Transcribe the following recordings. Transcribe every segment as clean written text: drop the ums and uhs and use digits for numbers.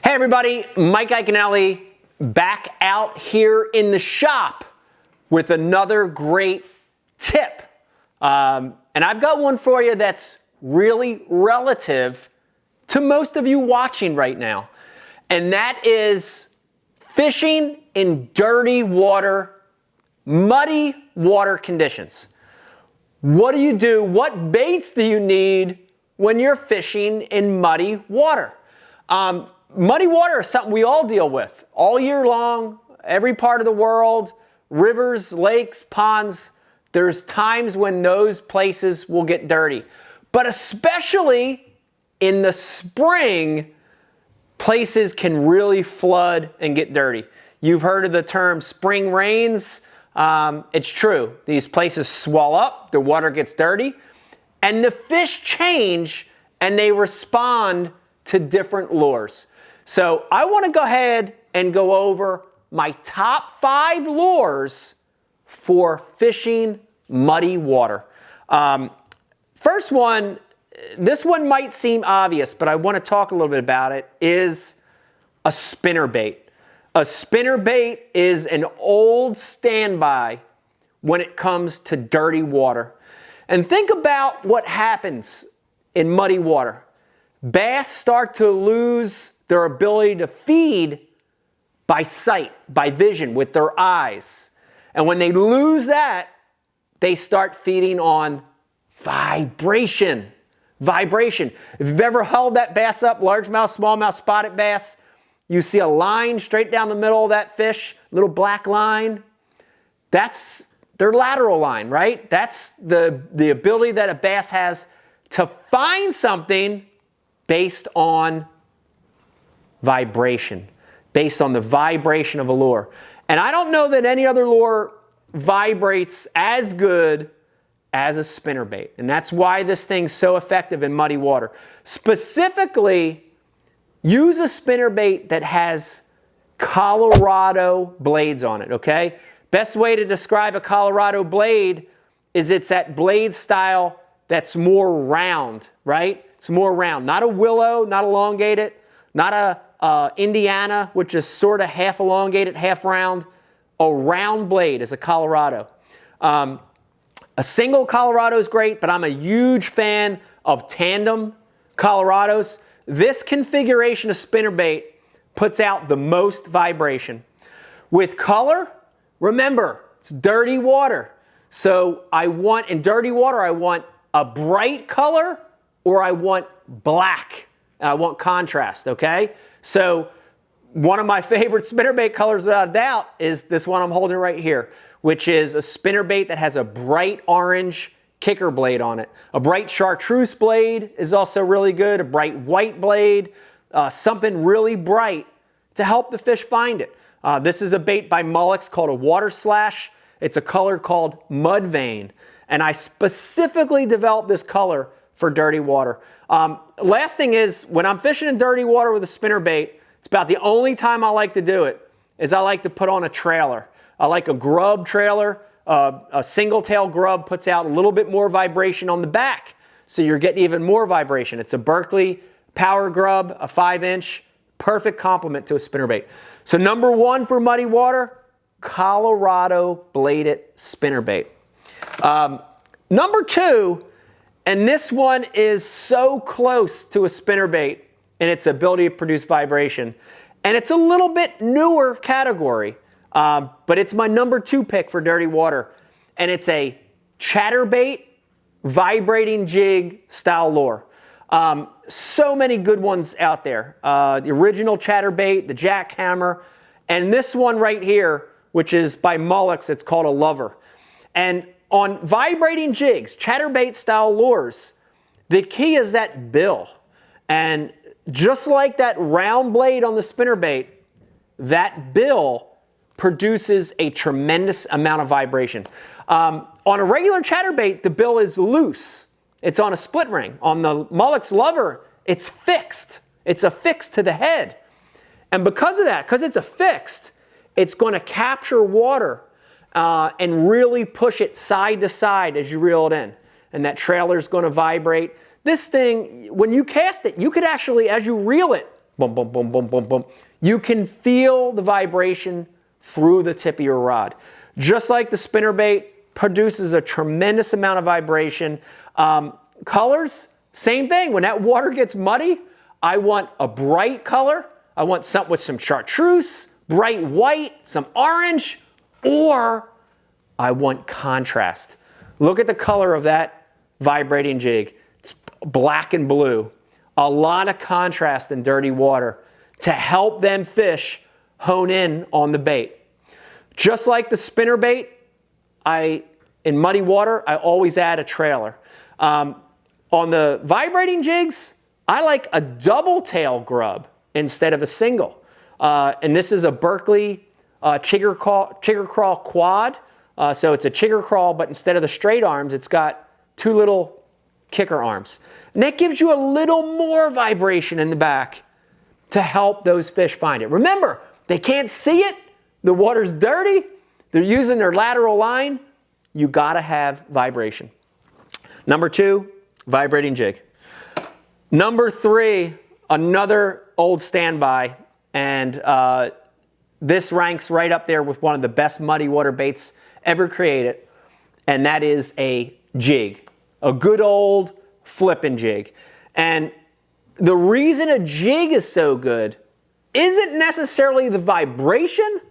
Hey everybody, Mike Iaconelli back out here in the shop with another great tip. And I've got one for you that's really relative to most of you watching right now. And that is fishing in dirty water, muddy water conditions. What do you do? What baits do you need when you're fishing in muddy water? Muddy water is something we all deal with all year long, every part of the world, rivers, lakes, ponds. There's times when those places will get dirty. But especially in the spring, places can really flood and get dirty. You've heard of the term spring rains. It's true. These places swell up, the water gets dirty, and the fish change and they respond to different lures. So I want to go ahead and go over my top 5 lures for fishing muddy water. First one, this one might seem obvious, but I want to talk a little bit about it, is a spinnerbait. A spinnerbait is an old standby when it comes to dirty water. And think about what happens in muddy water. Bass start to lose their ability to feed by sight, by vision, with their eyes. And when they lose that, they start feeding on vibration. Vibration. If you've ever held that bass up, largemouth, smallmouth, spotted bass, you see a line straight down the middle of that fish, little black line. That's their lateral line, right? That's the ability that a bass has to find something based on vibration, based on the vibration of a lure. And I don't know that any other lure vibrates as good as a spinnerbait. And that's why this thing's so effective in muddy water. Specifically, use a spinnerbait that has Colorado blades on it, okay? Best way to describe a Colorado blade is it's that blade style that's more round, right? It's more round. Not a willow, not elongated, not a Indiana, which is sort of half elongated, half round. A round blade is a Colorado. A single Colorado is great, but I'm a huge fan of tandem Colorados. This configuration of spinnerbait puts out the most vibration. With color, remember, it's dirty water. So in dirty water, I want a bright color or I want black. I want contrast, okay? So one of my favorite spinnerbait colors without a doubt is this one I'm holding right here, which is a spinnerbait that has a bright orange kicker blade on it. A bright chartreuse blade is also really good, a bright white blade, something really bright to help the fish find it. This is a bait by Mullex called a water slash. It's a color called mud vein, and I specifically developed this color for dirty water. Last thing is, when I'm fishing in dirty water with a spinnerbait, it's about the only time I like to do it, is I like to put on a trailer. I like a grub trailer. A single tail grub puts out a little bit more vibration on the back, so you're getting even more vibration. It's a Berkeley power grub, a 5-inch, perfect complement to a spinnerbait. So number 1 for muddy water, Colorado bladed spinnerbait. Number 2, and this one is so close to a spinnerbait in its ability to produce vibration, and it's a little bit newer category. But it's my number 2 pick for dirty water, and it's a chatterbait vibrating jig style lure. So many good ones out there. The original chatterbait, the jackhammer, and this one right here, which is by Mullex, it's called a lover. And on vibrating jigs, chatterbait style lures, the key is that bill. And just like that round blade on the spinnerbait, that bill produces a tremendous amount of vibration. On a regular chatterbait, the bill is loose. It's on a split ring. On the Mullex lover, it's fixed. It's affixed to the head. And because of that, because it's affixed, it's going to capture water and really push it side to side as you reel it in. And that trailer is going to vibrate. This thing, when you cast it, you could actually, as you reel it, boom, boom, boom, boom, boom, boom. You can feel the vibration through the tip of your rod. Just like the spinnerbait produces a tremendous amount of vibration. Colors, same thing. When that water gets muddy, I want a bright color. I want something with some chartreuse, bright white, some orange, or I want contrast. Look at the color of that vibrating jig. It's black and blue. A lot of contrast in dirty water to help them fish hone in on the bait. Just like the spinnerbait, in muddy water, I always add a trailer. On the vibrating jigs, I like a double tail grub instead of a single. And this is a Berkley chigger crawl quad. So it's a chigger crawl, but instead of the straight arms, it's got two little kicker arms. And that gives you a little more vibration in the back to help those fish find it. Remember, they can't see it. The water's dirty. They're using their lateral line. You gotta have vibration. Number 2, vibrating jig. Number 3, another old standby, and this ranks right up there with one of the best muddy water baits ever created, and that is a jig, a good old flipping jig. And the reason a jig is so good isn't necessarily the vibration,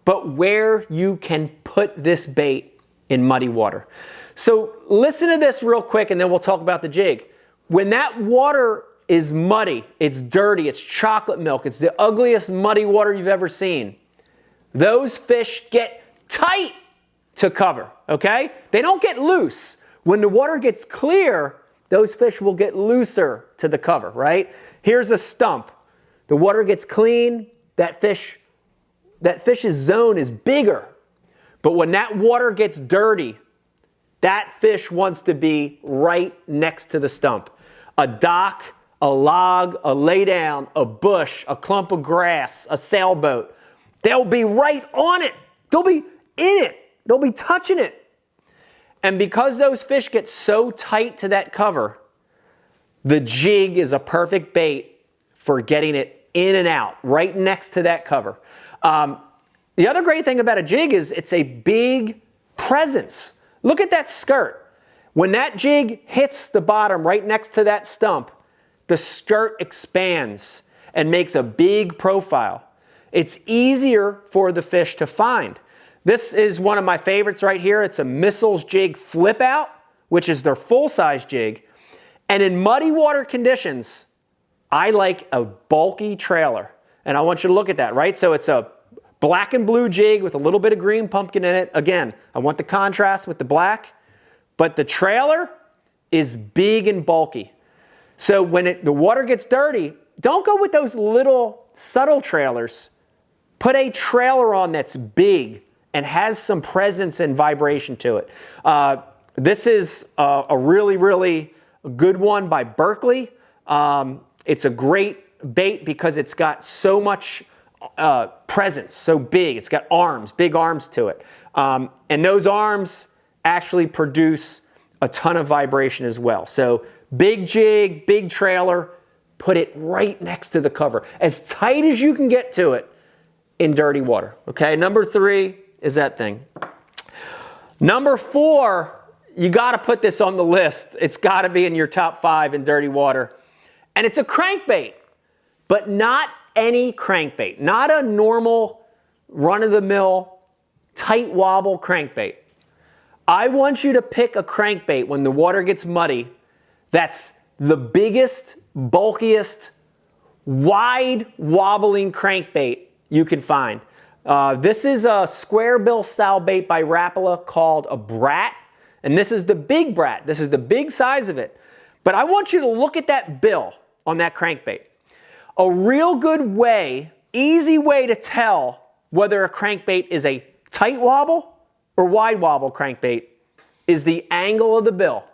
but where you can put this bait in muddy water. So listen to this real quick and then we'll talk about the jig. When that water is muddy, it's dirty, it's chocolate milk, it's the ugliest muddy water you've ever seen, those fish get tight to cover, okay? They don't get loose. When the water gets clear, those fish will get looser to the cover, right? Here's a stump. The water gets clean, that fish's zone is bigger. But when that water gets dirty, that fish wants to be right next to the stump. A dock, a log, a laydown, a bush, a clump of grass, a sailboat. They'll be right on it. They'll be in it. They'll be touching it. And because those fish get so tight to that cover, the jig is a perfect bait for getting it in and out, right next to that cover. The other great thing about a jig is it's a big presence. Look at that skirt. When that jig hits the bottom right next to that stump, the skirt expands and makes a big profile. It's easier for the fish to find. This is one of my favorites right here. It's a Missiles jig flip out, which is their full-size jig. And in muddy water conditions, I like a bulky trailer. And I want you to look at that, right? So it's a black and blue jig with a little bit of green pumpkin in it. Again, I want the contrast with the black, but the trailer is big and bulky. So when the water gets dirty, don't go with those little subtle trailers. Put a trailer on that's big and has some presence and vibration to it. This is a really, really good one by Berkley. It's a great bait because it's got so much presence, so big. It's got arms, big arms to it. And those arms actually produce a ton of vibration as well. So big jig, big trailer, put it right next to the cover, as tight as you can get to it in dirty water. Okay, number 3 is that thing. Number 4, you gotta put this on the list. It's gotta be in your top 5 in dirty water. And it's a crankbait, but not any crankbait, not a normal run-of-the-mill tight wobble crankbait. I want you to pick a crankbait when the water gets muddy that's the biggest, bulkiest, wide wobbling crankbait you can find. This is a square bill style bait by Rapala called a brat, and this is the big brat. This is the big size of it. But I want you to look at that bill on that crankbait. A real good way, easy way to tell whether a crankbait is a tight wobble or wide wobble crankbait is the angle of the bill.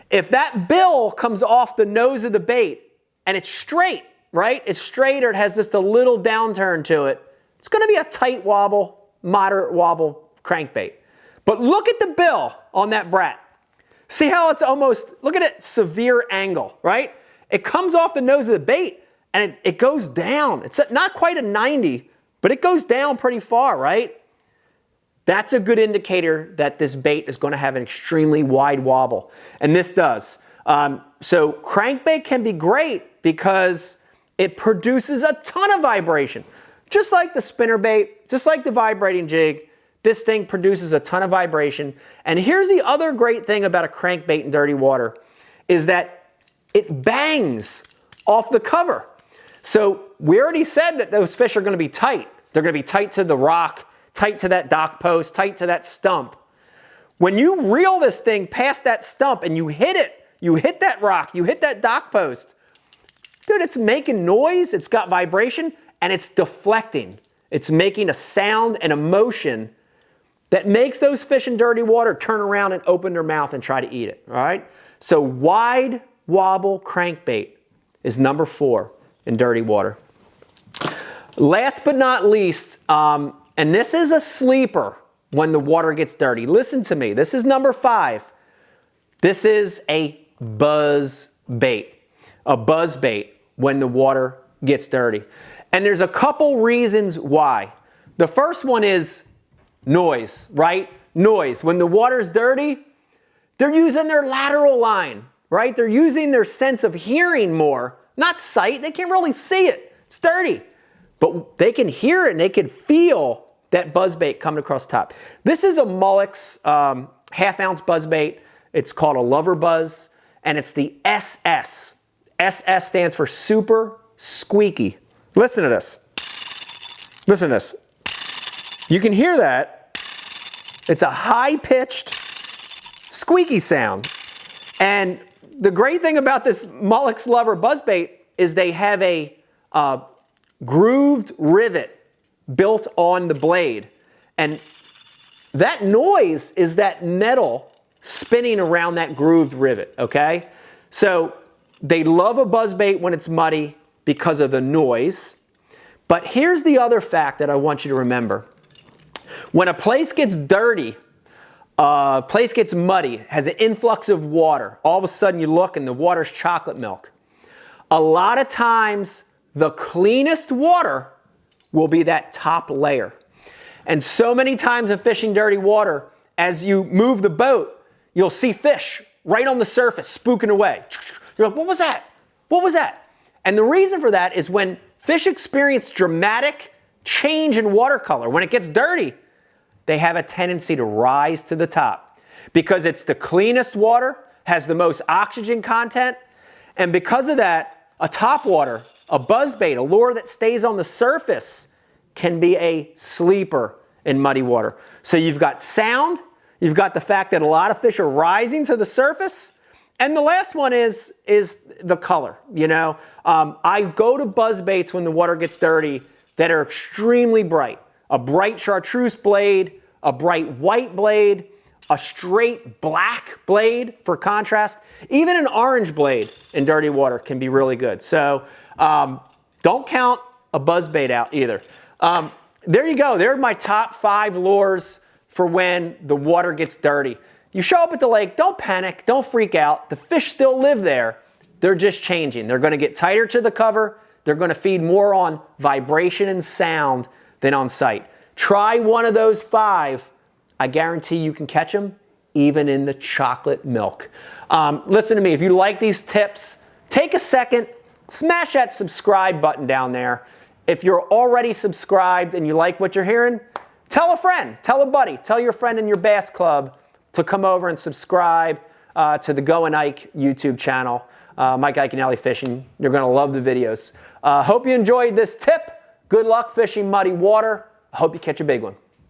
If that bill comes off the nose of the bait and it's straight, right? It's straight or it has just a little downturn to it, it's gonna be a tight wobble, moderate wobble crankbait. But look at the bill on that brat. See how it's almost, look at it, severe angle, right? It comes off the nose of the bait and it goes down. It's not quite a 90, but it goes down pretty far, right? That's a good indicator that this bait is going to have an extremely wide wobble, and this does. So crankbait can be great because it produces a ton of vibration. Just like the spinnerbait, just like the vibrating jig, this thing produces a ton of vibration. And here's the other great thing about a crankbait in dirty water is that it bangs off the cover. So we already said that those fish are going to be tight. They're going to be tight to the rock, tight to that dock post, tight to that stump. When you reel this thing past that stump and you hit it, you hit that rock, you hit that dock post, dude, it's making noise, it's got vibration, and it's deflecting. It's making a sound and a motion that makes those fish in dirty water turn around and open their mouth and try to eat it, all right? So wide wobble crankbait is number 4 in dirty water. Last but not least, and this is a sleeper when the water gets dirty. Listen to me, this is number 5. This is a buzzbait. A buzzbait when the water gets dirty. And there's a couple reasons why. The first one is noise, right? Noise. When the water's dirty, they're using their lateral line, right? They're using their sense of hearing more, not sight. They can't really see it. It's dirty. But they can hear it and they can feel that buzzbait coming across the top. This is a Mullex half-ounce buzzbait. It's called a Lover Buzz, and it's the SS. SS stands for super squeaky. Listen to this. Listen to this. You can hear that. It's a high-pitched, squeaky sound. And the great thing about this Mullex Lover buzzbait is they have a grooved rivet built on the blade. And that noise is that metal spinning around that grooved rivet, okay? So they love a buzzbait when it's muddy because of the noise. But here's the other fact that I want you to remember. When a place gets dirty, a place gets muddy, has an influx of water, all of a sudden you look and the water's chocolate milk. A lot of times the cleanest water will be that top layer. And so many times in fishing dirty water, as you move the boat, you'll see fish right on the surface spooking away. You're like, what was that? What was that? And the reason for that is when fish experience dramatic change in water color, when it gets dirty, they have a tendency to rise to the top because it's the cleanest water, has the most oxygen content, and because of that, a topwater, a buzzbait, a lure that stays on the surface can be a sleeper in muddy water. So you've got sound, you've got the fact that a lot of fish are rising to the surface, and the last one is the color. You know, I go to buzzbaits when the water gets dirty that are extremely bright. A bright chartreuse blade, a bright white blade, a straight black blade for contrast. Even an orange blade in dirty water can be really good. So don't count a buzzbait out either. There you go. There are my top 5 lures for when the water gets dirty. You show up at the lake, don't panic, don't freak out. The fish still live there. They're just changing. They're going to get tighter to the cover. They're going to feed more on vibration and sound than on sight. Try one of those 5. I guarantee you can catch them even in the chocolate milk. Listen to me. If you like these tips, take a second, smash that subscribe button down there. If you're already subscribed and you like what you're hearing, tell a friend, tell a buddy, tell your friend in your bass club to come over and subscribe to the Go and Ike YouTube channel, Mike Iaconelli Fishing. You're going to love the videos. Hope you enjoyed this tip. Good luck fishing muddy water. I hope you catch a big one.